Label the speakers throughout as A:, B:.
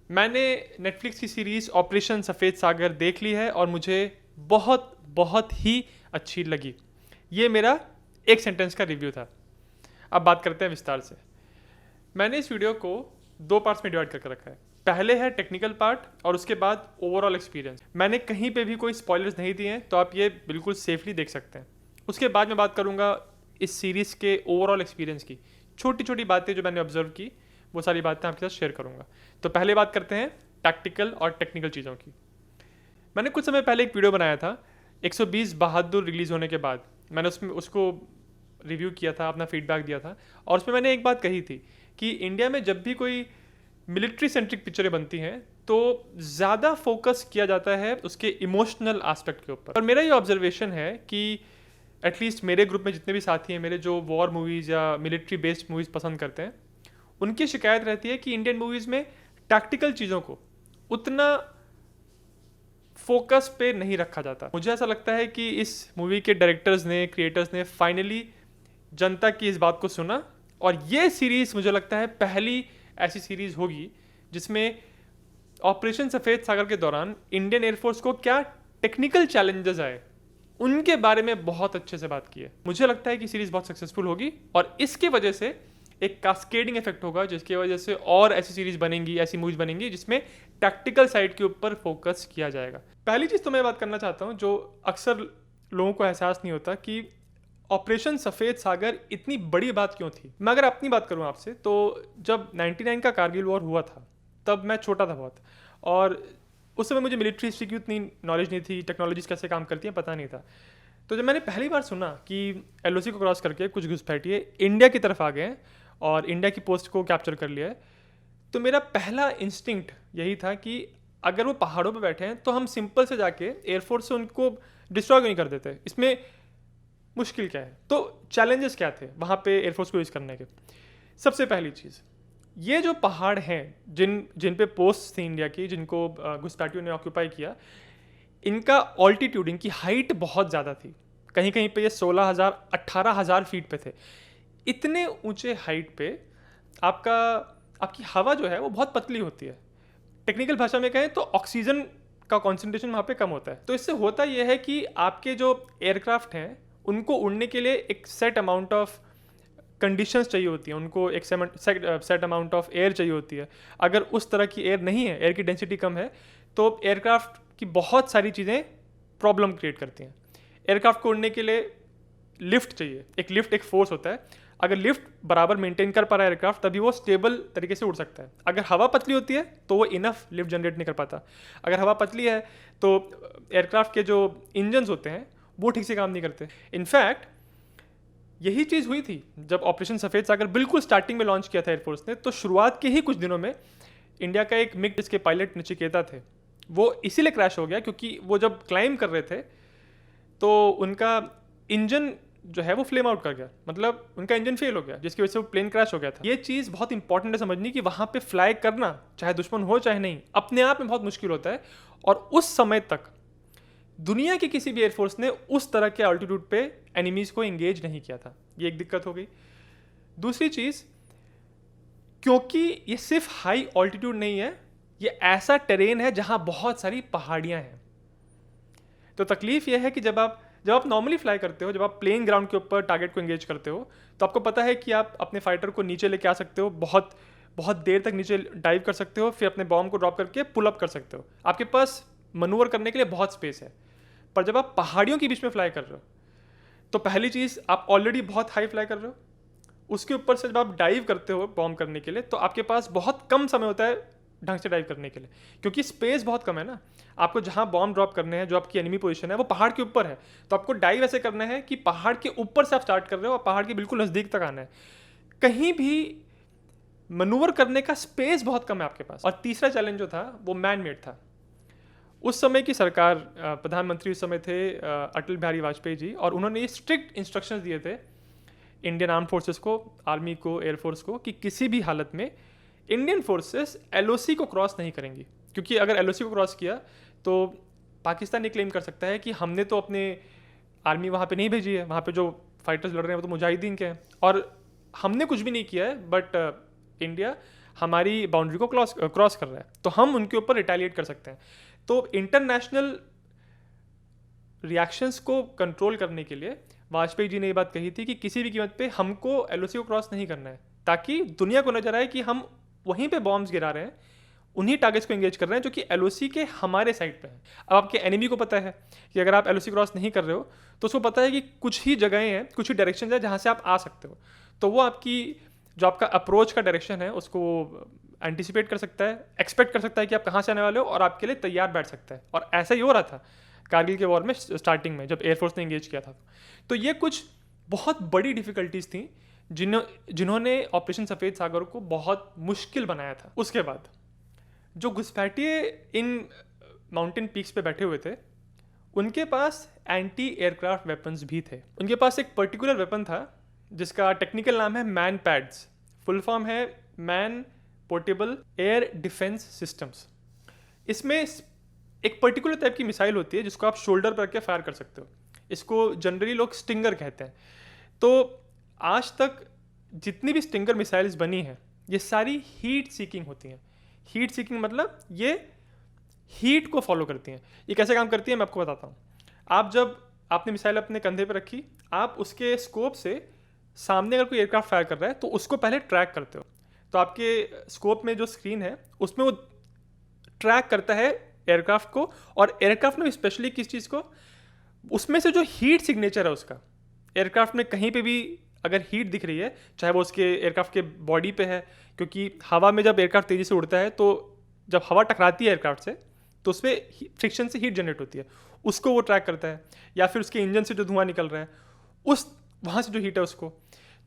A: मैंने नेटफ्लिक्स की series operation सफ़ेद सागर देख ली है और मुझे बहुत बहुत ही अच्छी लगी। ये मेरा एक सेंटेंस का रिव्यू था। अब बात करते हैं विस्तार से। मैंने इस वीडियो को दो पार्ट्स में डिवाइड करके रखा है। पहले है टेक्निकल पार्ट और उसके बाद ओवरऑल एक्सपीरियंस। मैंने कहीं पे भी कोई स्पॉयलर्स नहीं दिए हैं, तो आप ये बिल्कुल सेफली देख सकते हैं। उसके बाद मैं बात करूँगा इस सीरीज़ के ओवरऑल एक्सपीरियंस की। छोटी छोटी बातें जो मैंने ऑब्जर्व की, वो सारी बातें आपके साथ शेयर करूँगा। तो पहले बात करते हैं टैक्टिकल और टेक्निकल चीज़ों की। मैंने कुछ समय पहले एक वीडियो बनाया था 120 बहादुर रिलीज़ होने के बाद। मैंने उसमें उसको रिव्यू किया था, अपना फीडबैक दिया था और उसमें मैंने एक बात कही थी कि इंडिया में जब भी कोई मिलिट्री सेंट्रिक पिक्चरें बनती हैं तो ज़्यादा फोकस किया जाता है उसके इमोशनल एस्पेक्ट के ऊपर। और मेरा ये ऑब्जर्वेशन है कि एटलीस्ट मेरे ग्रुप में जितने भी साथी हैं मेरे, जो वॉर मूवीज़ या मिलिट्री बेस्ड मूवीज़ पसंद करते हैं, उनकी शिकायत रहती है कि इंडियन मूवीज़ में टैक्टिकल चीज़ों को उतना फोकस पे नहीं रखा जाता। मुझे ऐसा लगता है कि इस मूवी के डायरेक्टर्स ने, क्रिएटर्स ने फाइनली जनता की इस बात को सुना और ये सीरीज़ मुझे लगता है पहली ऐसी सीरीज़ होगी जिसमें ऑपरेशन सफ़ेद सागर के दौरान इंडियन एयरफोर्स को क्या टेक्निकल चैलेंजेस आए उनके बारे में बहुत अच्छे से बात की है। मुझे लगता है कि सीरीज़ बहुत सक्सेसफुल होगी और इसकी वजह से एक कास्केडिंग इफेक्ट होगा, जिसकी वजह से और ऐसी सीरीज़ बनेंगी, ऐसी मूवीज़ बनेंगी जिसमें टैक्टिकल साइड के ऊपर फोकस किया जाएगा। पहली चीज़ तो मैं बात करना चाहता हूँ जो अक्सर लोगों को एहसास नहीं होता कि ऑपरेशन सफ़ेद सागर इतनी बड़ी बात क्यों थी। मैं अगर अपनी बात करूँ आपसे, तो जब 99 का कारगिल वॉर हुआ था तब मैं छोटा था बहुत, और उस समय मुझे मिलिट्री हिस्ट्री की उतनी नॉलेज नहीं थी, टेक्नोलॉजीज कैसे काम करती हैं पता नहीं था। तो जब मैंने पहली बार सुना कि एलओसी को क्रॉस करके कुछ घुसपैठिए इंडिया की तरफ आ गए हैं और इंडिया की पोस्ट को कैप्चर कर लिया है, तो मेरा पहला इंस्टिंक्ट यही था कि अगर वो पहाड़ों पर बैठे हैं तो हम सिंपल से जाके एयरफोर्स से उनको डिस्ट्रॉय नहीं कर देते। इसमें मुश्किल क्या है? तो चैलेंजेस क्या थे वहाँ पे एयरफोर्स को यूज़ करने के? सबसे पहली चीज़, ये जो पहाड़ हैं जिन पे पोस्ट थी इंडिया की, जिनको घुसपैठियों ने ऑक्यूपाई किया, इनका ऑल्टीट्यूड, इनकी हाइट बहुत ज़्यादा थी। कहीं कहीं पे ये 16,000 18,000 फीट पे थे। इतने ऊंचे हाइट पे आपकी हवा जो है वो बहुत पतली होती है। टेक्निकल भाषा में कहें तो ऑक्सीजन का कॉन्सेंट्रेशन वहाँ पे कम होता है। तो इससे होता यह है कि आपके जो एयरक्राफ्ट हैं उनको उड़ने के लिए एक सेट अमाउंट ऑफ कंडीशंस चाहिए होती हैं, उनको एक सेट अमाउंट ऑफ एयर चाहिए होती है। अगर उस तरह की एयर नहीं है, एयर की डेंसिटी कम है, तो एयरक्राफ्ट की बहुत सारी चीज़ें प्रॉब्लम क्रिएट करती हैं। एयरक्राफ्ट को उड़ने के लिए लिफ्ट चाहिए, एक फोर्स होता है। अगर लिफ्ट बराबर मेंटेन कर पा रहा है एयरक्राफ्ट, तभी वो स्टेबल तरीके से उड़ सकता है। अगर हवा पतली होती है तो वो इनफ लिफ्ट जनरेट नहीं कर पाता। अगर हवा पतली है तो एयरक्राफ्ट के जो इंजन्स होते हैं वो ठीक से काम नहीं करते। इनफैक्ट यही चीज़ हुई थी जब ऑपरेशन सफ़ेद सागर बिल्कुल स्टार्टिंग में लॉन्च किया था एयरफोर्स ने। तो शुरुआत के ही कुछ दिनों में इंडिया का एक मिग जिसके पायलट नचिकेता थे, वो इसीलिए क्रैश हो गया क्योंकि वो जब क्लाइंब कर रहे थे तो उनका इंजन जो है वो फ्लेम आउट कर गया, मतलब उनका इंजन फेल हो गया, जिसकी वजह से वो प्लेन क्रैश हो गया था। ये चीज़ बहुत इंपॉर्टेंट है समझनी कि वहाँ पे फ्लाई करना, चाहे दुश्मन हो चाहे नहीं, अपने आप में बहुत मुश्किल होता है। और उस समय तक दुनिया की किसी भी एयरफोर्स ने उस तरह के अल्टीट्यूड पे एनिमीज़ को एंगेज नहीं किया था। ये एक दिक्कत हो गई। दूसरी चीज़, क्योंकि ये सिर्फ हाई ऑल्टीट्यूड नहीं है, ये ऐसा टेरेन है जहाँ बहुत सारी पहाड़ियाँ हैं। तो तकलीफ यह है कि जब आप नॉर्मली फ्लाई करते हो, जब आप प्लेन ग्राउंड के ऊपर टारगेट को एंगेज करते हो, तो आपको पता है कि आप अपने फाइटर को नीचे लेके आ सकते हो, बहुत बहुत देर तक नीचे डाइव कर सकते हो, फिर अपने बॉम्ब को ड्रॉप करके पुल अप कर सकते हो। आपके पास मनूवर करने के लिए बहुत स्पेस है। पर जब आप पहाड़ियों के बीच में फ्लाई कर रहे हो, तो पहली चीज़, आप ऑलरेडी बहुत हाई फ्लाई कर रहे हो, उसके ऊपर से जब आप डाइव करते हो बॉम्ब करने के लिए, तो आपके पास बहुत कम समय होता है ढंग से डाइव करने के लिए, क्योंकि स्पेस बहुत कम है ना। आपको जहां बॉम्ब ड्रॉप करने हैं, जो आपकी एनिमी पोजीशन है वो पहाड़ के ऊपर है, तो आपको डाइव ऐसे करना है कि पहाड़ के ऊपर से आप स्टार्ट कर रहे हो और पहाड़ के बिल्कुल नज़दीक तक आना है। कहीं भी मनूवर करने का स्पेस बहुत कम है आपके पास। और तीसरा चैलेंज जो था वो मैन मेड था। उस समय की सरकार, प्रधानमंत्री उस समय थे अटल बिहारी वाजपेयी जी, और उन्होंने ये स्ट्रिक्ट इंस्ट्रक्शंस दिए थे इंडियन आर्म फोर्सेस को, आर्मी को, एयरफोर्स को, कि किसी भी हालत में इंडियन फोर्सेस एलओसी को क्रॉस नहीं करेंगी। क्योंकि अगर एलओसी को क्रॉस किया तो पाकिस्तान ये क्लेम कर सकता है कि हमने तो अपने आर्मी वहाँ पे नहीं भेजी है, वहाँ पे जो फाइटर्स लड़ रहे हैं वो तो मुजाहिदीन के हैं और हमने कुछ भी नहीं किया है, बट इंडिया हमारी बाउंड्री को क्रॉस कर रहा है, तो हम उनके ऊपर रिटेलिएट कर सकते हैं। तो इंटरनेशनल रिएक्शंस को कंट्रोल करने के लिए वाजपेयी जी ने ये बात कही थी कि किसी भी कीमत पे हमको एलओसी को क्रॉस नहीं करना है, ताकि दुनिया को नजर आए कि हम वहीं पे बॉम्ब्स गिरा रहे हैं, उन्हीं टारगेट्स को एंगेज कर रहे हैं जो कि एलओसी के हमारे साइड पे हैं। अब आपके एनिमी को पता है कि अगर आप एलओसी क्रॉस नहीं कर रहे हो तो उसको पता है कि कुछ ही जगहें हैं, कुछ ही डायरेक्शन है जहाँ से आप आ सकते हो, तो वो आपकी जो आपका अप्रोच का डायरेक्शन है उसको एंटिसिपेट कर सकता है, एक्सपेक्ट कर सकता है कि आप कहाँ से आने वाले हो और आपके लिए तैयार बैठ सकता है। और ऐसा ही हो रहा था कारगिल के वॉर में स्टार्टिंग में जब एयरफोर्स ने इंगेज किया था। तो ये कुछ बहुत बड़ी डिफिकल्टीज थी जिन्होंने ऑपरेशन सफ़ेद सागर को बहुत मुश्किल बनाया था। उसके बाद जो घुसपैठिए इन माउंटेन पीक्स पे बैठे हुए थे उनके पास एंटी एयरक्राफ्ट वेपन्स भी थे। उनके पास एक पर्टिकुलर वेपन था जिसका टेक्निकल नाम है मैन पैड्स, फुल फॉर्म है man portable air defence systems. इसमें एक पर्टिकुलर टाइप की मिसाइल होती है जिसको आप शोल्डर पर रख के फायर कर सकते हो। इसको जनरली लोग स्टिंगर कहते हैं। तो आज तक जितनी भी स्टिंगर मिसाइल्स बनी हैं ये सारी हीट सीकिंग होती हैं। हीट सीकिंग मतलब ये हीट को फॉलो करती हैं। ये कैसे काम करती है मैं आपको बताता हूँ। आप जब आपने मिसाइल अपने कंधे पर रखी, आप उसके स्कोप से सामने अगर कोई एयरक्राफ्ट फायर कर रहा है तो उसको पहले ट्रैक करते हो। तो आपके स्कोप में जो स्क्रीन है उसमें वो ट्रैक करता है एयरक्राफ्ट को, और एयरक्राफ्ट में स्पेशली किस चीज़ को, उसमें से जो हीट सिग्नेचर है उसका, एयरक्राफ्ट में कहीं पे भी अगर हीट दिख रही है, चाहे वो उसके एयरक्राफ्ट के बॉडी पे है, क्योंकि हवा में जब एयरक्राफ्ट तेज़ी से उड़ता है तो जब हवा टकराती है एयरक्राफ्ट से तो उसमें फ्रिक्शन से हीट जनरेट होती है, उसको वो ट्रैक करता है। या फिर उसके इंजन से जो धुआं निकल रहा है उस वहाँ से जो हीट है उसको,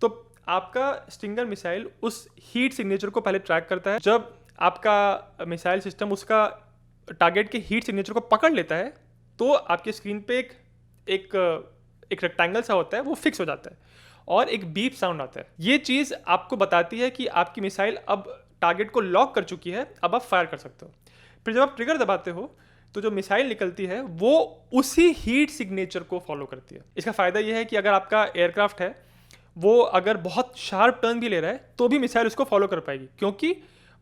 A: तो आपका स्टिंगर मिसाइल उस हीट सिग्नेचर को पहले ट्रैक करता है। जब आपका मिसाइल सिस्टम उसका टारगेट के हीट सिग्नेचर को पकड़ लेता है तो आपके स्क्रीन पे एक रेक्टेंगल सा होता है, वो फिक्स हो जाता है और एक बीप साउंड आता है। ये चीज़ आपको बताती है कि आपकी मिसाइल अब टारगेट को लॉक कर चुकी है, अब आप फायर कर सकते हो। फिर जब आप ट्रिगर दबाते हो तो जो मिसाइल निकलती है वो उसी हीट सिग्नेचर को फॉलो करती है। इसका फ़ायदा ये है कि अगर आपका एयरक्राफ्ट है वो अगर बहुत शार्प टर्न भी ले रहा है तो भी मिसाइल उसको फॉलो कर पाएगी, क्योंकि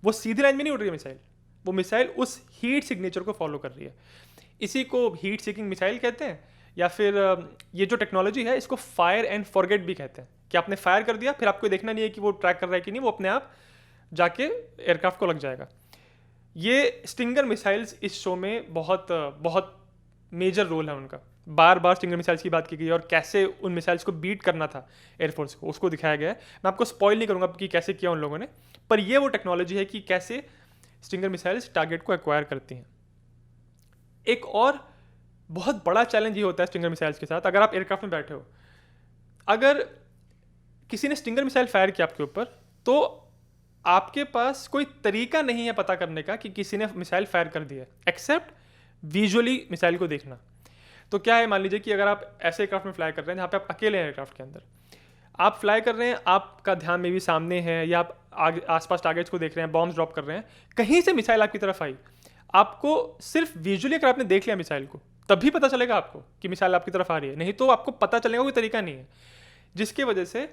A: वो सीधी लाइन में नहीं उड़ रही है मिसाइल, वो मिसाइल उस हीट सिग्नेचर को फॉलो कर रही है। इसी को हीट सीकिंग मिसाइल कहते हैं, या फिर ये जो टेक्नोलॉजी है इसको फायर एंड फॉरगेट भी कहते हैं, कि आपने फायर कर दिया फिर आपको देखना नहीं है कि वो ट्रैक कर रहा है कि नहीं, वो अपने आप जाके एयरक्राफ्ट को लग जाएगा। ये स्टिंगर मिसाइल्स इस शो में बहुत बहुत मेजर रोल है उनका। बार बार स्टिंगर मिसाइल्स की बात की गई और कैसे उन मिसाइल्स को बीट करना था एयरफोर्स को, उसको दिखाया गया है। मैं आपको स्पॉइल नहीं करूँगा कि कैसे किया उन लोगों ने, पर ये वो टेक्नोलॉजी है कि कैसे स्टिंगर मिसाइल्स टारगेट को एक्वायर करती हैं। एक और बहुत बड़ा चैलेंज ये होता है स्टिंगर मिसाइल्स के साथ, अगर आप एयरक्राफ्ट में बैठे हो, अगर किसी ने स्टिंगर मिसाइल फायर किया आपके ऊपर तो आपके पास कोई तरीका नहीं है पता करने का कि किसी ने मिसाइल फायर कर दी है, एक्सेप्ट विजुअली मिसाइल को देखना। तो क्या है, मान लीजिए कि अगर आप ऐसे एयरक्राफ्ट में फ्लाई कर रहे हैं जहाँ पे आप अकेले हैं एयरक्राफ्ट के अंदर, आप फ्लाई कर रहे हैं, आपका ध्यान में भी सामने है या आप आगे आसपास टारगेट्स को देख रहे हैं, बॉम्ब्स ड्रॉप कर रहे हैं, कहीं से मिसाइल आपकी तरफ आई, आपको सिर्फ विजुअली अगर आपने देख लिया मिसाइल को तभी पता चलेगा आपको कि मिसाइल आपकी तरफ आ रही है, नहीं तो आपको पता चलेगा कोई तरीका नहीं है। जिसके वजह से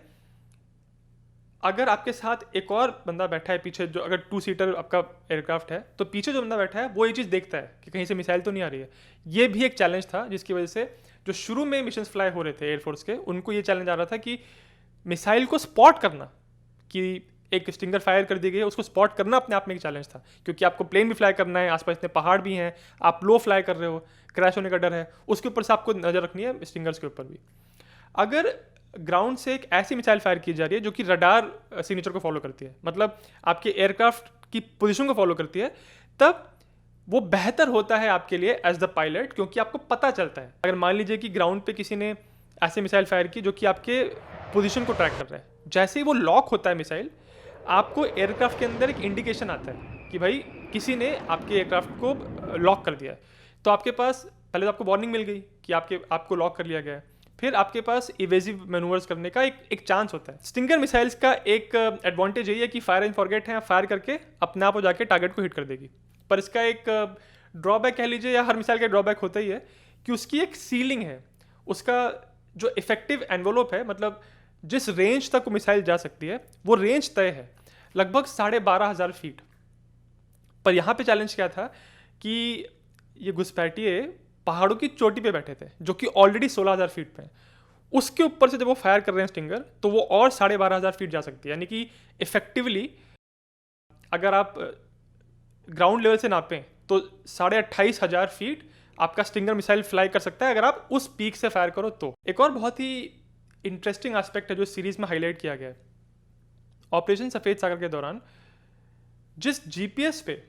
A: अगर आपके साथ एक और बंदा बैठा है पीछे, जो अगर 2 सीटर आपका एयरक्राफ्ट है तो पीछे जो बंदा बैठा है वो ये चीज़ देखता है कि कहीं से मिसाइल तो नहीं आ रही है। ये भी एक चैलेंज था जिसकी वजह से जो शुरू में मिशन फ्लाई हो रहे थे एयरफोर्स के, उनको ये चैलेंज आ रहा था कि मिसाइल को स्पॉट करना, कि एक स्टिंगर फायर कर दी गई है उसको स्पॉट करना अपने आप में एक चैलेंज था, क्योंकि आपको प्लेन भी फ्लाई करना है, आसपास इतने पहाड़ भी हैं, आप लो फ्लाई कर रहे हो, क्रैश होने का डर है, उसके ऊपर से आपको नज़र रखनी है स्टिंगर्स के ऊपर भी। अगर ग्राउंड से एक ऐसी मिसाइल फायर की जा रही है जो कि रडार सिग्नेचर को फॉलो करती है, मतलब आपके एयरक्राफ्ट की पोजीशन को फॉलो करती है, तब वो बेहतर होता है आपके लिए एज द पायलट, क्योंकि आपको पता चलता है। अगर मान लीजिए कि ग्राउंड पे किसी ने ऐसे मिसाइल फायर की जो कि आपके पोजीशन को ट्रैक कर रहा है, जैसे ही वो लॉक होता है मिसाइल, आपको एयरक्राफ्ट के अंदर एक इंडिकेशन आता है कि भाई किसी ने आपके एयरक्राफ्ट को लॉक कर दिया है। तो आपके पास पहले तो आपको वार्निंग मिल गई कि आपको लॉक कर लिया गया है, फिर आपके पास इवेजिव मैनूवर्स करने का एक चांस होता है। स्टिंगर मिसाइल्स का एक एडवांटेज यही है कि फायर एंड फॉरगेट है, फायर करके अपने आप हो जाके टारगेट को हिट कर देगी। पर इसका एक ड्रॉबैक कह लीजिए, या हर मिसाइल का ड्रॉबैक होता ही है, कि उसकी एक सीलिंग है, उसका जो इफेक्टिव एनवोलोप है, मतलब जिस रेंज तक वो मिसाइल जा सकती है वो रेंज तय है। लगभग 12,500 फीट। पर यहाँ पे चैलेंज क्या था कि ये घुसपैठिए पहाड़ों की चोटी पे बैठे थे जो कि ऑलरेडी 16,000 फीट पे हैं। उसके ऊपर से जब वो फायर कर रहे हैं स्टिंगर, तो वो और 12,500 फीट जा सकती है। यानी कि इफेक्टिवली अगर आप ग्राउंड लेवल से नापें तो 28,500 फीट आपका स्टिंगर मिसाइल फ्लाई कर सकता है अगर आप उस पीक से फायर करो तो। एक और बहुत ही इंटरेस्टिंग एस्पेक्ट है जो सीरीज में हाईलाइट किया गया है। ऑपरेशन सफ़ेद सागर के दौरान जिस जीपीएस पे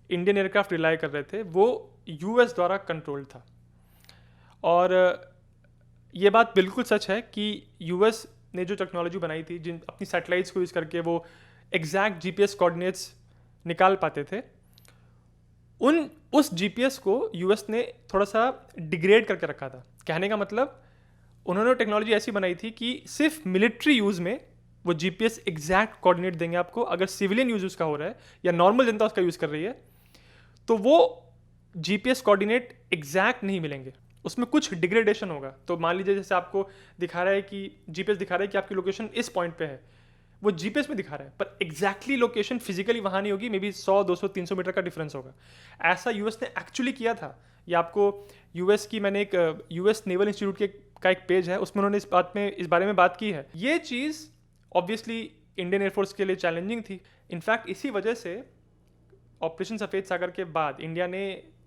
A: इंडियन एयरक्राफ्ट रिलाई कर रहे थे वो यूएस द्वारा कंट्रोल्ड था। और ये बात बिल्कुल सच है कि यूएस ने जो टेक्नोलॉजी बनाई थी, जिन अपनी सैटेलाइट्स को यूज़ करके वो एग्जैक्ट जीपीएस कोऑर्डिनेट्स निकाल पाते थे, उस जीपीएस को यूएस ने थोड़ा सा डिग्रेड करके रखा था। कहने का मतलब उन्होंने टेक्नोलॉजी ऐसी बनाई थी कि सिर्फ मिलिट्री यूज़ में वो जीपीएस एग्जैक्ट कोऑर्डिनेट देंगे आपको। अगर सिविलियन यूज़ उसका हो रहा है या नॉर्मल जनता उसका यूज़ कर रही है तो वो जीपीएस कोऑर्डिनेट एग्जैक्ट नहीं मिलेंगे, उसमें कुछ डिग्रेडेशन होगा। तो मान लीजिए जैसे आपको दिखा रहा है कि जीपीएस दिखा रहा है कि आपकी लोकेशन इस पॉइंट पे है, वो जीपीएस में दिखा रहा है, पर एग्जैक्टली लोकेशन फिजिकली वहाँ नहीं होगी, मे बी 100, 200, 300 मीटर का डिफरेंस होगा। ऐसा यूएस ने एक्चुअली किया था। ये आपको यूएस की, मैंने एक यूएस नेवल इंस्टीट्यूट का एक पेज है, उसमें उन्होंने इस बारे में बात की है। ये चीज़ ऑब्वियसली इंडियन एयरफोर्स के लिए चैलेंजिंग थी। इनफैक्ट इसी वजह से ऑपरेशन सफ़ेद सागर के बाद इंडिया ने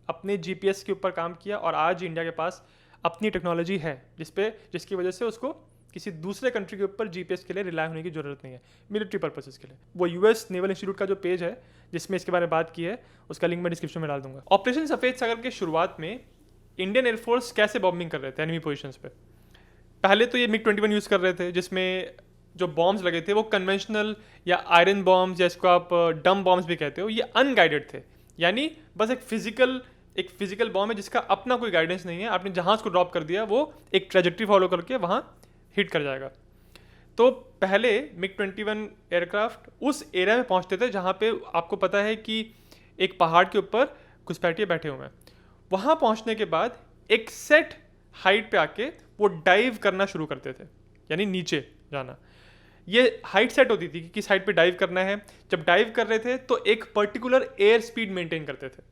A: अपने जीपीएस के ऊपर काम किया और आज इंडिया के पास अपनी टेक्नोलॉजी है जिसकी वजह से उसको किसी दूसरे कंट्री के ऊपर जीपीएस के लिए रिलाय होने की ज़रूरत नहीं है मिलिट्री पर्पसेस के लिए। वो यूएस नेवल इंस्टीट्यूट का जो पेज है जिसमें इसके बारे में बात की है, उसका लिंक मैं डिस्क्रिप्शन में डाल दूंगा। ऑपरेशन सफ़ेद सागर के शुरुआत में इंडियन एयरफोर्स कैसे बॉम्बिंग कर रहे थे एनिमी पोजिशंस पे? पहले तो ये MiG-21 यूज़ कर रहे थे जिसमें जो बॉम्ब्स लगे थे वो कन्वेंशनल या आयरन बॉम्ब्स, या इसको आप डम बॉम्ब्स भी कहते हो, ये अनगाइडेड थे। यानी बस एक फिजिकल बॉम्ब है जिसका अपना कोई गाइडेंस नहीं है। आपने जहाँ उसको ड्रॉप कर दिया वो एक ट्रेजेक्ट्री फॉलो करके वहाँ हिट कर जाएगा। तो पहले MiG-21 एयरक्राफ्ट उस एरिया में पहुँचते थे जहाँ पे आपको पता है कि एक पहाड़ के ऊपर घुसपैठिए बैठे हुए हैं। वहाँ पहुँचने के बाद एक सेट हाइट पे आके वो डाइव करना शुरू करते थे, यानी नीचे जाना। ये हाइट सेट होती थी कि किस हाइट पे डाइव करना है। जब डाइव कर रहे थे तो एक पर्टिकुलर एयर स्पीड मेंटेन करते थे,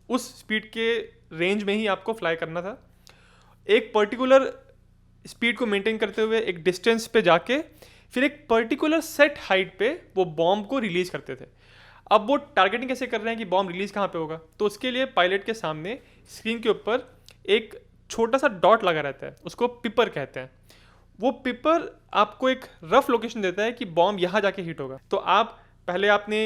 A: उस स्पीड के रेंज में ही आपको फ्लाई करना था। एक पर्टिकुलर स्पीड को मेंटेन करते हुए एक डिस्टेंस पे जाके फिर एक पर्टिकुलर सेट हाइट पे वो बॉम्ब को रिलीज करते थे। अब वो टारगेटिंग कैसे कर रहे हैं कि बॉम्ब रिलीज कहाँ पे होगा, तो उसके लिए पायलट के सामने स्क्रीन के ऊपर एक छोटा सा डॉट लगा रहता है, उसको पिपर कहते हैं। वो पिपर आपको एक रफ लोकेशन देता है कि बॉम्ब यहाँ जाके हिट होगा। तो आपने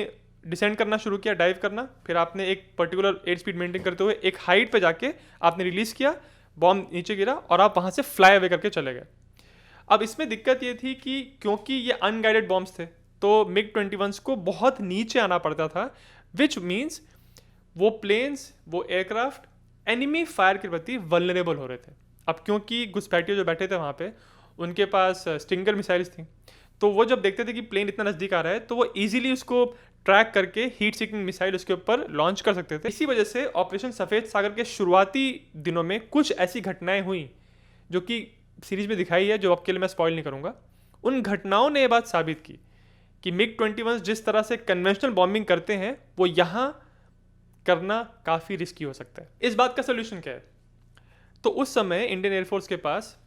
A: डिसेंड करना शुरू किया, डाइव करना, फिर आपने एक पर्टिकुलर एयर स्पीड मेंटेन करते हुए एक हाइट पे जाके आपने रिलीज किया, बॉम्ब नीचे गिरा और आप वहाँ से फ्लाई अवे करके चले गए। अब इसमें दिक्कत ये थी कि क्योंकि ये अनगाइडेड बॉम्ब्स थे तो MiG-21 को बहुत नीचे आना पड़ता था, विच मीन्स वो प्लेन्स, वो एयरक्राफ्ट एनिमी फायर के प्रति वल्नरेबल हो रहे थे। अब क्योंकि घुसपैठिए जो बैठे थे वहाँ पे उनके पास स्टिंगर मिसाइल्स थी, तो वो जब देखते थे कि प्लेन इतना नज़दीक आ रहा है तो वो इजीली उसको ट्रैक करके हीट सीकिंग मिसाइल उसके ऊपर लॉन्च कर सकते थे। इसी वजह से ऑपरेशन सफ़ेद सागर के शुरुआती दिनों में कुछ ऐसी घटनाएं हुई जो कि सीरीज में दिखाई है, जो आपके लिए मैं स्पॉइल नहीं करूँगा। उन घटनाओं ने ये बात साबित की कि MiG-21 जिस तरह से कन्वेंशनल बॉम्बिंग करते हैं वो यहाँ करना काफ़ी रिस्की हो सकता है। इस बात का सोल्यूशन क्या है? तो उस समय इंडियन एयरफोर्स के पास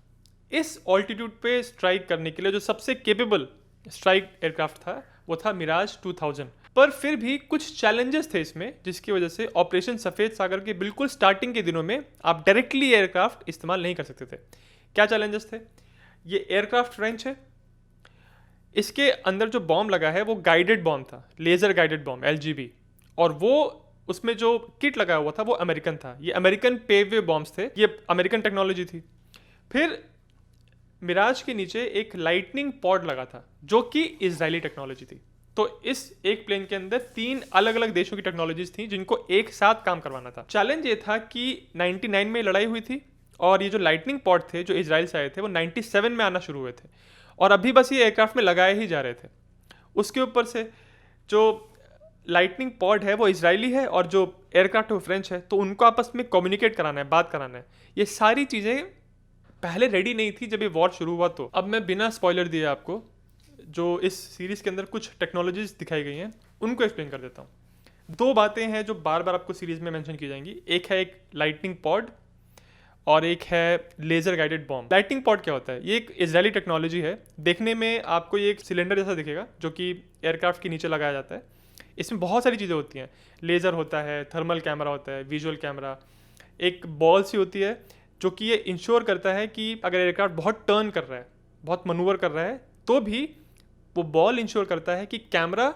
A: इस ऑल्टीट्यूड पे स्ट्राइक करने के लिए जो सबसे केपेबल स्ट्राइक एयरक्राफ्ट था वो था मिराज 2000। पर फिर भी कुछ चैलेंजेस थे इसमें, जिसकी वजह से ऑपरेशन सफ़ेद सागर के बिल्कुल स्टार्टिंग के दिनों में आप डायरेक्टली एयरक्राफ्ट इस्तेमाल नहीं कर सकते थे। क्या चैलेंजेस थे? ये एयरक्राफ्ट रेंच है, इसके अंदर जो बॉम्ब लगा है वो गाइडेड बॉम्ब था, लेज़र गाइडेड बॉम्ब LGB, और वो उसमें जो किट लगा हुआ था वो अमेरिकन था। ये अमेरिकन पेवे बॉम्ब्स थे, ये अमेरिकन टेक्नोलॉजी थी। फिर मिराज के नीचे एक लाइटनिंग पॉड लगा था जो कि इजरायली टेक्नोलॉजी थी। तो इस एक प्लेन के अंदर 3 अलग अलग देशों की टेक्नोलॉजीज थी जिनको एक साथ काम करवाना था। चैलेंज ये था कि 99 में लड़ाई हुई थी और ये जो लाइटनिंग पॉड थे जो इजराइल से आए थे वो 97 में आना शुरू हुए थे और अभी बस ये एयरक्राफ्ट में लगाए ही जा रहे थे। उसके ऊपर से जो लाइटनिंग पॉड है वो इजरायली है और जो एयरक्राफ्ट है वो फ्रेंच है, तो उनको आपस में कम्युनिकेट कराना है, बात कराना है। ये सारी चीज़ें पहले रेडी नहीं थी जब ये वॉर शुरू हुआ। तो अब मैं बिना स्पॉइलर दिए आपको जो इस सीरीज़ के अंदर कुछ टेक्नोलॉजीज दिखाई गई हैं उनको एक्सप्लेन कर देता हूँ। 2 बातें हैं जो बार बार आपको सीरीज़ में मेंशन की जाएंगी। एक है एक लाइटनिंग पॉड और एक है laser guided bomb. Lightning pod क्या होता है? ये एक इजरायली टेक्नोलॉजी है। देखने में आपको ये एक सिलेंडर जैसा दिखेगा जो कि एयरक्राफ्ट के नीचे लगाया जाता है। इसमें बहुत सारी चीज़ें होती हैं। लेज़र होता है, थर्मल कैमरा होता है, विजुअल कैमरा, एक बॉल सी होती है जो कि ये इंश्योर करता है कि अगर एयरक्राफ्ट बहुत टर्न कर रहा है, बहुत मनूवर कर रहा है, तो भी वो बॉल इंश्योर करता है कि कैमरा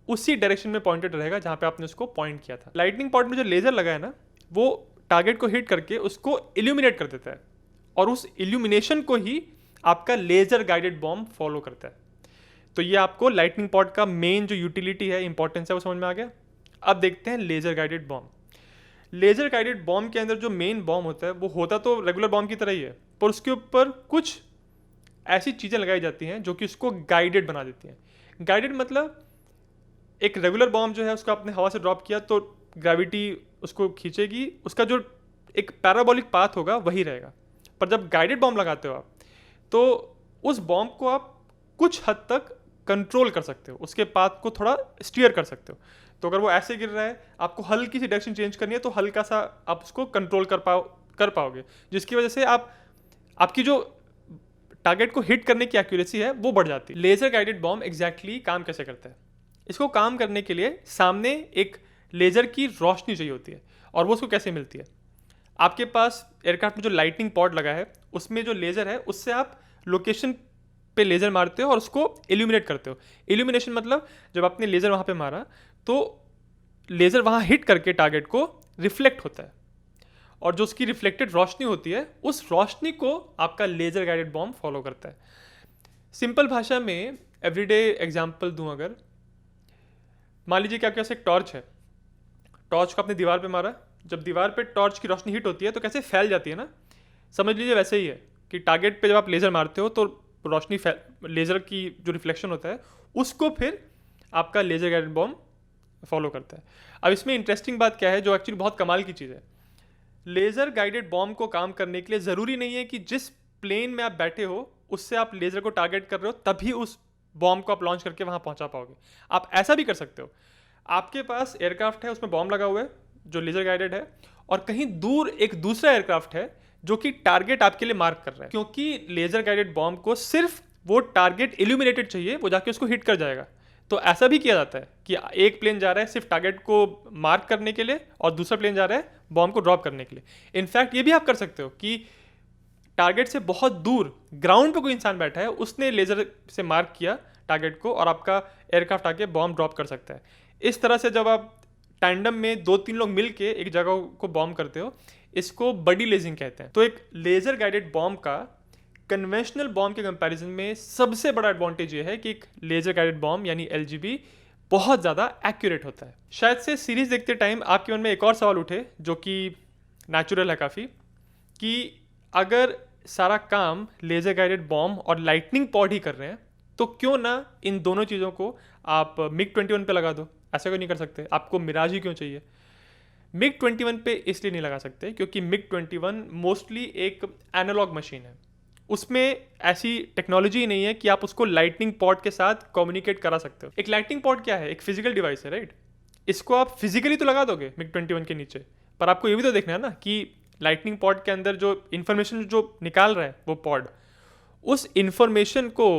A: उसी डायरेक्शन में पॉइंटेड रहेगा जहाँ पे आपने उसको पॉइंट किया था। लाइटनिंग पॉड में जो लेज़र लगा है ना, वो टारगेट को हिट करके उसको इल्यूमिनेट कर देता है और उस इल्यूमिनेशन को ही आपका लेज़र गाइडेड बॉम्ब फॉलो करता है। तो ये आपको लाइटनिंग पॉड का मेन जो यूटिलिटी है, इंपॉर्टेंस है, वो समझ में आ गया। अब देखते हैं laser guided bomb. Laser guided bomb के अंदर जो मेन बॉम्ब होता है वो होता तो रेगुलर बॉम्ब की तरह ही है, पर उसके ऊपर कुछ ऐसी चीज़ें लगाई जाती हैं जो कि उसको गाइडेड बना देती हैं। गाइडेड मतलब एक रेगुलर बॉम्ब जो है उसको आपने हवा से ड्रॉप किया तो ग्रेविटी उसको खींचेगी, उसका जो एक पैराबोलिक पाथ होगा वही रहेगा। पर जब गाइडेड बॉम्ब लगाते हो आप, तो उस बॉम्ब को आप कुछ हद तक कंट्रोल कर सकते हो, उसके पाथ को थोड़ा स्टीयर कर सकते हो। तो अगर वो ऐसे गिर रहा है, आपको हल्की सी डायरेक्शन चेंज करनी है तो हल्का सा आप उसको कंट्रोल कर पाओगे, जिसकी वजह से आपकी जो टारगेट को हिट करने की एक्यूरेसी है वो बढ़ जाती है। लेज़र गाइडेड बॉम्ब एग्जैक्टली काम कैसे करता है? इसको काम करने के लिए सामने एक लेज़र की रोशनी चाहिए होती है, और वो उसको कैसे मिलती है? आपके पास एयरक्राफ्ट में जो लाइटनिंग पॉड लगा है उसमें जो लेज़र है उससे आप लोकेशन पे लेज़र मारते हो और उसको इल्यूमिनेट करते हो। इल्यूमिनेशन मतलब जब आपने लेज़र वहाँ पे मारा तो लेज़र वहाँ हिट करके टारगेट को रिफ्लेक्ट होता है, और जो उसकी रिफ्लेक्टेड रोशनी होती है उस रोशनी को आपका लेज़र गाइडेड बॉम्ब फॉलो करता है। सिंपल भाषा में एवरीडे एग्जांपल दूं, अगर मान लीजिए कि आपके पास एक टॉर्च है, टॉर्च को आपने दीवार पे मारा, जब दीवार पे टॉर्च की रोशनी हिट होती है तो कैसे फैल जाती है ना, समझ लीजिए वैसे ही है कि टारगेट पे जब आप लेज़र मारते हो तो रोशनी लेज़र की जो रिफ्लेक्शन होता है उसको फिर आपका लेज़र गाइडेड बॉम्ब फॉलो करता है। अब इसमें इंटरेस्टिंग बात क्या है जो एक्चुअली बहुत कमाल की चीज़ है, लेज़र गाइडेड बॉम्ब को काम करने के लिए ज़रूरी नहीं है कि जिस प्लेन में आप बैठे हो उससे आप लेज़र को टारगेट कर रहे हो तभी उस बॉम्ब को आप लॉन्च करके वहाँ पहुँचा पाओगे। आप ऐसा भी कर सकते हो, आपके पास एयरक्राफ्ट है, उसमें बॉम्ब लगा हुआ है जो लेज़र गाइडेड है, और कहीं दूर एक दूसरा एयरक्राफ्ट है जो कि टारगेट आपके लिए मार्क कर रहा है, क्योंकि लेज़र गाइडेड बॉम्ब को सिर्फ वो टारगेट इल्यूमिनेटेड चाहिए, वो जाके उसको हिट कर जाएगा। तो ऐसा भी किया जाता है कि एक प्लेन जा रहा है सिर्फ टारगेट को मार्क करने के लिए और दूसरा प्लेन जा रहा है बॉम्ब को ड्रॉप करने के लिए। इनफैक्ट ये भी आप कर सकते हो कि टारगेट से बहुत दूर ग्राउंड पे कोई इंसान बैठा है, उसने लेज़र से मार्क किया टारगेट को और आपका एयरक्राफ्ट आके बॉम्ब ड्रॉप कर सकता है। इस तरह से जब आप टैंडम में 2-3 लोग मिल के एक जगह को बॉम्ब करते हो, इसको बडी लेजिंग कहते हैं। तो एक लेज़र गाइडेड बॉम्ब का कन्वेंशनल बॉम्ब के कंपैरिजन में सबसे बड़ा एडवांटेज ये है कि एक लेज़र गाइडेड बॉम्ब यानी एलजीबी बहुत ज़्यादा एक्यूरेट होता है। शायद से सीरीज़ देखते टाइम आपके मन में एक और सवाल उठे जो कि नेचुरल है काफ़ी, कि अगर सारा काम लेज़र गाइडेड बॉम्ब और लाइटनिंग पॉड ही कर रहे हैं तो क्यों ना इन दोनों चीज़ों को आप MiG-21 पे लगा दो? ऐसा क्यों नहीं कर सकते? आपको मिराज ही क्यों चाहिए? MiG-21 पे इसलिए नहीं लगा सकते क्योंकि MiG-21 मोस्टली एक एनालॉग मशीन है, उसमें ऐसी टेक्नोलॉजी ही नहीं है कि आप उसको लाइटनिंग पॉड के साथ कम्युनिकेट करा सकते हो। एक लाइटनिंग पॉड क्या है? एक फिजिकल डिवाइस है, राइट? इसको आप फिजिकली तो लगा दोगे MiG-21 के नीचे, पर आपको ये भी तो देखना है ना कि लाइटनिंग पॉड के अंदर जो इन्फॉर्मेशन जो निकाल रहा है वो पॉड, उस इन्फॉर्मेशन को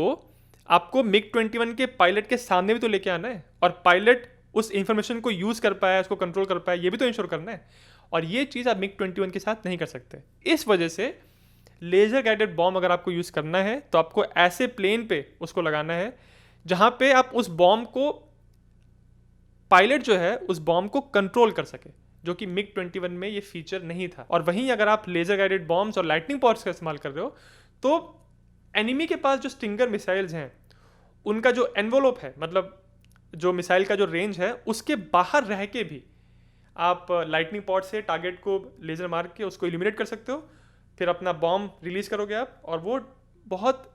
A: आपको MiG-21 के पायलट के सामने भी तो लेके आना है, और पायलट उस इन्फॉर्मेशन को यूज़ कर पाए, उसको कंट्रोल कर पाए, ये भी तो इंश्योर करना है, और ये चीज़ आप MiG-21 के साथ नहीं कर सकते। इस वजह से लेज़र गाइडेड बॉम्ब अगर आपको यूज़ करना है तो आपको ऐसे प्लेन पे उसको लगाना है जहाँ पे आप उस बॉम्ब को, पायलट जो है उस बॉम्ब को कंट्रोल कर सके, जो कि MiG-21 में ये फीचर नहीं था। और वहीं अगर आप लेज़र गाइडेड बॉम्ब्स और लाइटनिंग पॉड्स का इस्तेमाल कर रहे हो तो एनिमी के पास जो स्टिंगर मिसाइल्स हैं उनका जो एनवोलोप है, मतलब जो मिसाइल का जो रेंज है, उसके बाहर रह के भी आप लाइटनिंग पॉड से टारगेट को लेज़र मार के उसको इल्यूमिनेट कर सकते हो, फिर अपना बॉम्ब रिलीज़ करोगे आप और वो बहुत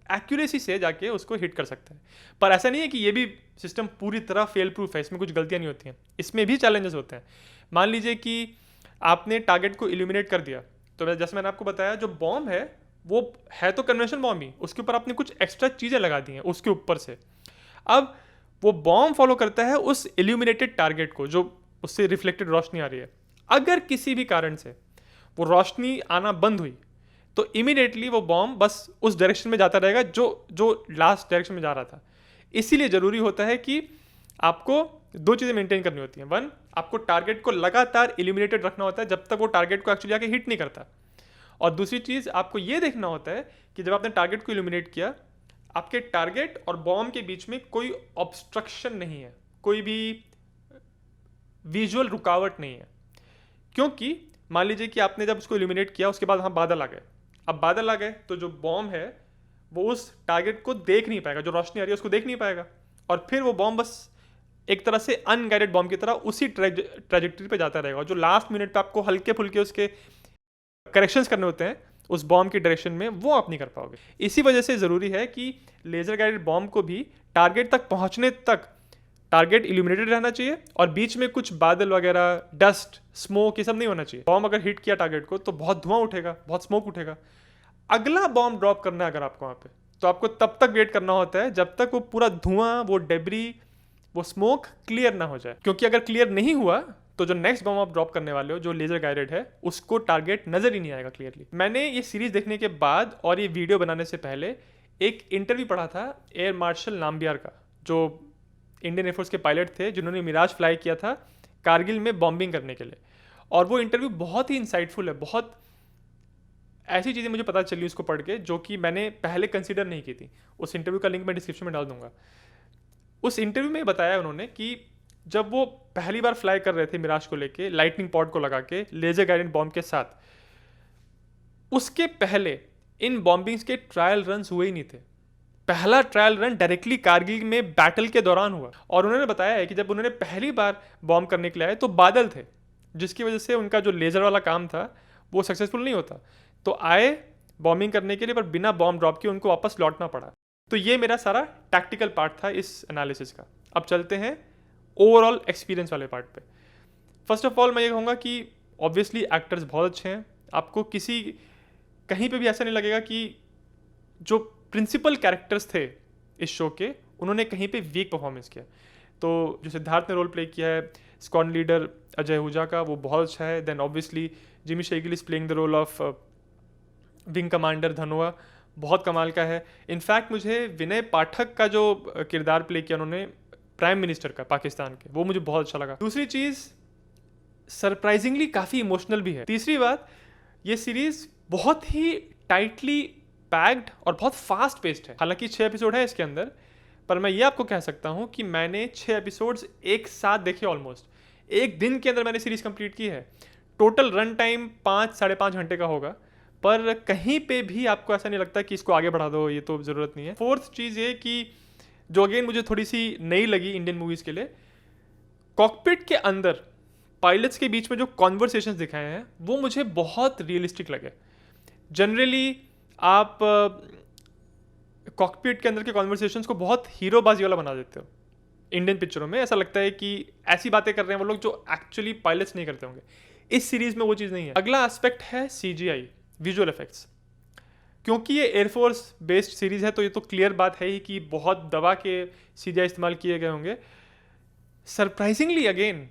A: एक्यूरेसी से जाके उसको हिट कर सकता है। पर ऐसा नहीं है कि ये भी सिस्टम पूरी तरह फेल प्रूफ है, इसमें कुछ गलतियाँ नहीं होती हैं, इसमें भी चैलेंजेस होते हैं। मान लीजिए कि आपने टारगेट को इल्यूमिनेट कर दिया, तो जैसे मैंने आपको बताया जो बॉम्ब है वो है तो कन्वेंशन बॉम्ब ही, उसके ऊपर आपने कुछ एक्स्ट्रा चीज़ें लगा दी हैं उसके ऊपर से। अब वो बॉम्ब फॉलो करता है उस इल्यूमिनेटेड टारगेट को, जो उससे रिफ्लेक्टेड रोशनी आ रही है। अगर किसी भी कारण से वो रोशनी आना बंद हुई तो इमीडिएटली वो बॉम्ब बस उस डायरेक्शन में जाता रहेगा जो जो लास्ट डायरेक्शन में जा रहा था। इसीलिए ज़रूरी होता है कि आपको दो चीज़ें मेंटेन करनी होती हैं। वन, आपको टारगेट को लगातार इल्यूमिनेटेड रखना होता है जब तक वो टारगेट को एक्चुअली आके हिट नहीं करता। और दूसरी चीज़, आपको ये देखना होता है कि जब आपने टारगेट को इल्यूमिनेट किया, आपके टारगेट और बॉम्ब के बीच में कोई ऑब्स्ट्रक्शन नहीं है, कोई भी विजुअल रुकावट नहीं है। क्योंकि मान लीजिए कि आपने जब उसको इल्यूमिनेट किया, उसके बाद वहाँ बादल आ गए। अब बादल आ गए तो जो बॉम्ब है वो उस टारगेट को देख नहीं पाएगा, जो रोशनी आ रही है उसको देख नहीं पाएगा, और फिर वो बॉम्ब बस एक तरह से अनगाइडेड बॉम्ब की तरह उसी ट्रेजेक्टरी पे जाता रहेगा। जो लास्ट मिनट पे आपको हल्के फुल्के उसके करेक्शंस करने होते हैं उस बॉम्ब की डायरेक्शन में, वो आप नहीं कर पाओगे। इसी वजह से ज़रूरी है कि लेज़र गाइडेड बॉम्ब को भी टारगेट तक पहुंचने तक टारगेट इल्यूमिनेटेड रहना चाहिए, और बीच में कुछ बादल वगैरह, डस्ट, स्मोक, ये सब नहीं होना चाहिए। बॉम्ब अगर हिट किया टारगेट को तो बहुत धुआं उठेगा, बहुत स्मोक उठेगा। अगला बॉम्ब ड्रॉप करना है अगर आपको वहाँ पे, तो आपको तब तक वेट करना होता है जब तक वो पूरा धुआं, वो डेब्री, वो स्मोक क्लियर ना हो जाए। क्योंकि अगर क्लियर नहीं हुआ तो जो नेक्स्ट बॉम्ब आप ड्रॉप करने वाले हो, जो लेजर गाइडेड है, उसको टारगेट नजर ही नहीं आएगा क्लियरली। मैंने ये सीरीज देखने के बाद और ये वीडियो बनाने से पहले एक इंटरव्यू पढ़ा था एयर मार्शल नाम्बियार का, जो इंडियन एयरफोर्स के पायलट थे जिन्होंने मिराज फ्लाई किया था कारगिल में बॉम्बिंग करने के लिए। और वो इंटरव्यू बहुत ही इंसाइटफुल है, बहुत ऐसी चीज़ें मुझे पता चली उसको पढ़ के जो कि मैंने पहले कंसिडर नहीं की थी। उस इंटरव्यू का लिंक मैं डिस्क्रिप्शन में डाल दूंगा। उस इंटरव्यू में बताया उन्होंने कि जब वो पहली बार फ्लाई कर रहे थे मिराज को लेके, लाइटनिंग पॉड को लगा के, लेजर गाइडेड बॉम्ब के साथ, उसके पहले इन बॉम्बिंग्स के ट्रायल रन हुए ही नहीं थे। पहला ट्रायल रन डायरेक्टली कारगिल में बैटल के दौरान हुआ। और उन्होंने बताया है कि जब उन्होंने पहली बार बॉम्ब करने के लिए आए तो बादल थे, जिसकी वजह से उनका जो लेजर वाला काम था वो सक्सेसफुल नहीं होता। तो आए बॉम्बिंग करने के लिए, पर बिना बॉम्ब ड्रॉप किए उनको वापस लौटना पड़ा। तो ये मेरा सारा टैक्टिकल पार्ट था इस एनालिसिस का। अब चलते हैं ओवरऑल एक्सपीरियंस वाले पार्ट पे। फर्स्ट ऑफ ऑल मैं ये कहूँगा कि ऑब्वियसली एक्टर्स बहुत अच्छे हैं। आपको कहीं पे भी ऐसा नहीं लगेगा कि जो प्रिंसिपल कैरेक्टर्स थे इस शो के, उन्होंने कहीं पे वीक परफॉर्मेंस किया। तो जो सिद्धार्थ ने रोल प्ले किया है स्क्वाड लीडर अजय हुजा का, वो बहुत अच्छा है। Then obviously Jimmy Shergill is playing the role of wing commander Dhanoa, बहुत कमाल का है। इनफैक्ट मुझे विनय पाठक का जो किरदार प्ले किया उन्होंने प्राइम मिनिस्टर का पाकिस्तान के, वो मुझे बहुत अच्छा लगा। दूसरी चीज़, सरप्राइजिंगली काफ़ी इमोशनल भी है। तीसरी बात, ये सीरीज़ बहुत ही टाइटली पैक्ड और बहुत फास्ट पेस्ड है। हालांकि 6 एपिसोड है इसके अंदर, पर मैं ये आपको कह सकता हूँ कि मैंने 6 एपिसोड्स एक साथ देखे। ऑलमोस्ट एक दिन के अंदर मैंने सीरीज़ कंप्लीट की है। टोटल रन टाइम 5-5.5 घंटे का होगा, पर कहीं पे भी आपको ऐसा नहीं लगता कि इसको आगे बढ़ा दो, ये तो ज़रूरत नहीं है। फोर्थ चीज़ ये कि जो अगेन मुझे थोड़ी सी नई लगी इंडियन मूवीज़ के लिए, कॉकपिट के अंदर पायलट्स के बीच में जो कॉन्वर्सेशंस दिखाए हैं वो मुझे बहुत रियलिस्टिक लगे। जनरली आप कॉकपिट के अंदर के कॉन्वर्सेशंस को बहुत हीरोबाजी वाला बना देते हो। इंडियन पिक्चरों में ऐसा लगता है कि ऐसी बातें कर रहे हैं वो लोग जो एक्चुअली पायलट्स नहीं करते होंगे। इस सीरीज़ में वो चीज़ नहीं है। अगला एस्पेक्ट है CGI, विजुअल इफेक्ट्स। क्योंकि ये एयरफोर्स बेस्ड सीरीज़ है तो ये तो क्लियर बात है ही कि बहुत दबा के CGI इस्तेमाल किए गए होंगे। सरप्राइजिंगली अगेन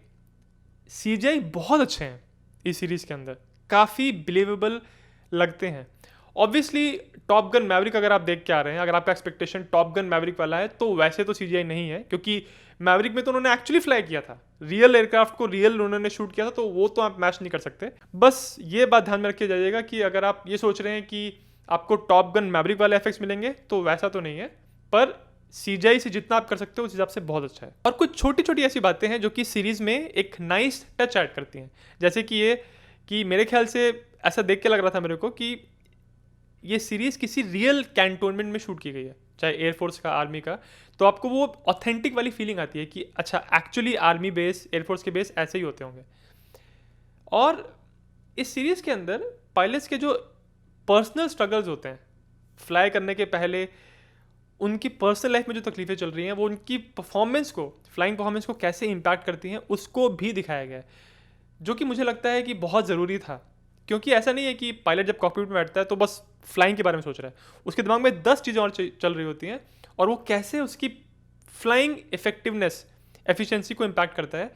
A: CGI बहुत अच्छे हैं इस सीरीज़ के अंदर, काफ़ी बिलीवेबल लगते हैं। ऑब्वियसली टॉप गन मैवरिक अगर आप देख के आ रहे हैं, अगर आपका एक्सपेक्टेशन टॉप गन मैवरिक वाला है, तो वैसे तो CGI नहीं है, क्योंकि मैवरिक में तो उन्होंने एक्चुअली फ्लाई किया था, रियल एयरक्राफ्ट को रियल उन्होंने शूट किया था, तो वो तो आप मैच नहीं कर सकते। बस ये बात ध्यान में रखिए जाइएगा कि अगर आप ये सोच रहे हैं कि आपको टॉप गन मैवरिक वाले एफेक्ट्स मिलेंगे, तो वैसा तो नहीं है, पर CGI से जितना आप कर सकते हो उस हिसाब से बहुत अच्छा है। और कुछ छोटी छोटी ऐसी बातें हैं जो कि सीरीज़ में एक नाइस टच ऐड करती हैं, जैसे कि ये कि मेरे ख्याल से ऐसा देख के लग रहा था मेरे को कि ये सीरीज़ किसी रियल कैंटोनमेंट में शूट की गई है, चाहे एयरफोर्स का, आर्मी का, तो आपको वो ऑथेंटिक वाली फीलिंग आती है कि अच्छा एक्चुअली आर्मी बेस, एयरफोर्स के बेस ऐसे ही होते होंगे। और इस सीरीज़ के अंदर पायलट्स के जो पर्सनल स्ट्रगल्स होते हैं फ्लाई करने के पहले, उनकी पर्सनल लाइफ में जो तकलीफ़ें चल रही हैं, वो उनकी परफॉर्मेंस को, फ्लाइंग परफॉर्मेंस को कैसे इम्पैक्ट करती हैं, उसको भी दिखाया गया है, जो कि मुझे लगता है कि बहुत ज़रूरी था। क्योंकि ऐसा नहीं है कि पायलट जब कॉकपिट में बैठता है तो बस फ्लाइंग के बारे में सोच रहा है, उसके दिमाग में 10 चीज़ें और चल रही होती हैं, और वो कैसे उसकी फ्लाइंग इफेक्टिवनेस, एफिशिएंसी को इम्पैक्ट करता है,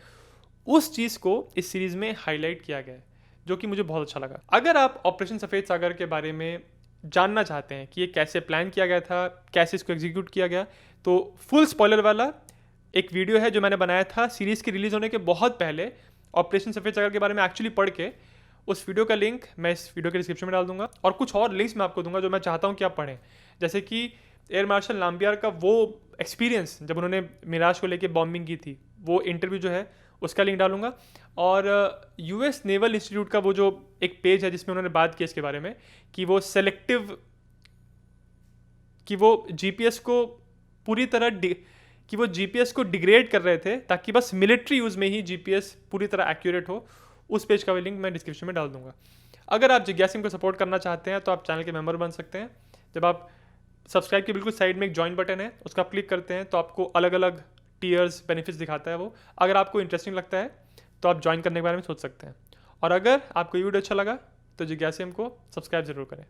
A: उस चीज़ को इस सीरीज़ में हाईलाइट किया गया है, जो कि मुझे बहुत अच्छा लगा। अगर आप ऑपरेशन सफ़ेद सागर के बारे में जानना चाहते हैं कि ये कैसे प्लान किया गया था, कैसे इसको एग्जीक्यूट किया गया, तो फुल स्पॉइलर वाला एक वीडियो है जो मैंने बनाया था सीरीज़ की रिलीज़ होने के बहुत पहले, ऑपरेशन सफ़ेद सागर के बारे में एक्चुअली पढ़ के। उस वीडियो का लिंक मैं इस वीडियो के डिस्क्रिप्शन में डाल दूंगा, और कुछ और लिंक्स मैं आपको दूंगा जो मैं चाहता हूँ कि आप पढ़ें, जैसे कि एयर मार्शल नाम्बियार का वो एक्सपीरियंस जब उन्होंने मिराज को लेके बॉम्बिंग की थी, वो इंटरव्यू जो है उसका लिंक डालूंगा, और यूएस नेवल इंस्टीट्यूट का वो जो एक पेज है जिसमें उन्होंने बात की इसके बारे में कि वो सेलेक्टिव, कि वो जीपीएस को पूरी तरह कि वो जीपीएस को डिग्रेड कर रहे थे ताकि बस मिलिट्री यूज़ में ही जीपीएस पूरी तरह एक्यूरेट हो। उस पेज का भी लिंक मैं डिस्क्रिप्शन में डाल दूंगा। अगर आप जिज्ञासिम को सपोर्ट करना चाहते हैं तो आप चैनल के मेंबर बन सकते हैं। जब आप सब्सक्राइब के बिल्कुल साइड में एक ज्वाइन बटन है, उसका आप क्लिक करते हैं तो आपको अलग अलग टीयर्स बेनिफिट्स दिखाता है वो। अगर आपको इंटरेस्टिंग लगता है तो आप ज्वाइन करने के बारे में सोच सकते हैं। और अगर आपको ये वीडियो अच्छा लगा तो जिज्ञासिम को सब्सक्राइब जरूर करें।